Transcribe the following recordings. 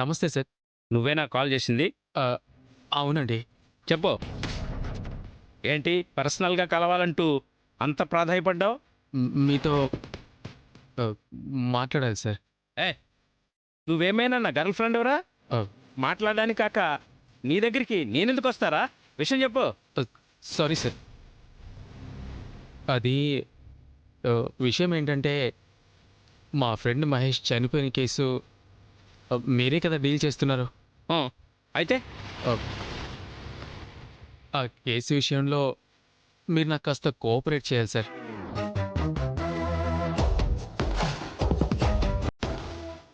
నమస్తే సార్. నువ్వేనా కాల్ చేసింది? ఆహ్, అవునండి. చెప్పు. ఏంటి పర్సనల్గా కలవాలంటూ అంత ప్రాధాయపడ్డావు? మీతో ఆహ్, మాట్లాడాలి సార్. ఏ నువ్వేమైనా నా గర్ల్ ఫ్రెండ్ ఎవరా? ఆహ్, మాట్లాడడానికి కాక నీ దగ్గరికి నేనెందుకు వస్తారా? విషయం చెప్పు. Sorry sir. అది విషయం ఏంటంటే, మా ఫ్రెండ్ మహేష్ చనిపోయిన కేసు మీరే కదా డీల్ చేస్తున్నారు. ఆ, అయితే ఆహ్, ఆ కేసు విషయంలో మీరు నాకు కాస్త కోఆపరేట్ చేయాలి సార్.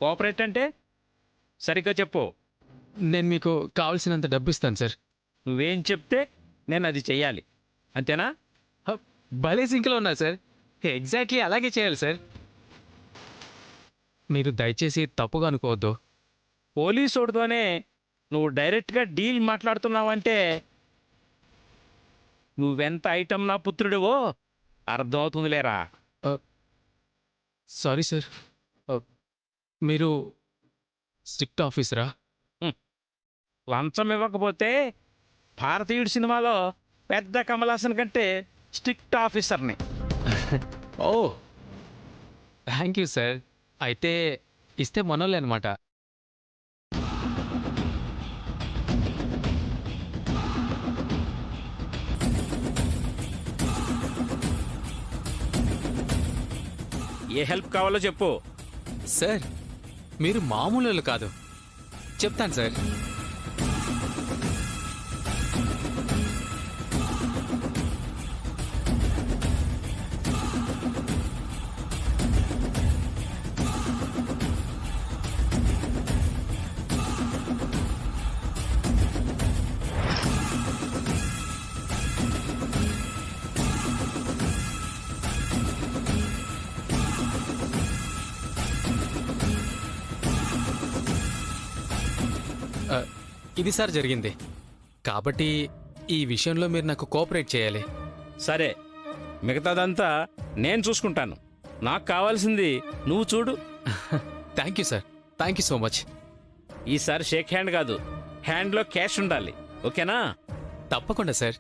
కోఆపరేట్ అంటే సరిగ్గా చెప్పు. నేను మీకు కావాల్సినంత డబ్బు ఇస్తాను సార్. నువ్వేం చెప్తే నేను అది చెయ్యాలి, అంతేనా? భలే సింక్లో ఉన్నా సార్. ఎగ్జాక్ట్లీ అలాగే చేయాలి సార్. మీరు దయచేసి తప్పుగా అనుకోవద్దు. పోలీసోడితోనే నువ్వు డైరెక్ట్గా డీల్ మాట్లాడుతున్నావంటే నువ్వెంత ఐటమ్ నా పుత్రుడివో అర్థమవుతుందిలేరా. Sorry sir. మీరు స్ట్రిక్ట్ ఆఫీసరా? లంచం ఇవ్వకపోతే భారతీయుడు సినిమాలో పెద్ద కమలాసన్ కంటే స్ట్రిక్ట్ ఆఫీసర్ని. ఓ థ్యాంక్ యూ సార్. అయితే ఇస్తే మనోళ్ళే అనమాట. ఏ హెల్ప్ కావాలో చెప్పు. సార్ మీరు మామూలు వాళ్ళు కాదు. చెప్తాను సార్. ఇది సార్ జరిగింది. కాబట్టి ఈ విషయంలో మీరు నాకు కోఆపరేట్ చేయాలి. సరే, మిగతాదంతా నేను చూసుకుంటాను. నాకు కావాల్సింది నువ్వు చూడు. Thank you sir. Thank you so much. ఈసారి షేక్ హ్యాండ్ కాదు, హ్యాండ్లో క్యాష్ ఉండాలి. ఓకేనా? తప్పకుండా సార్.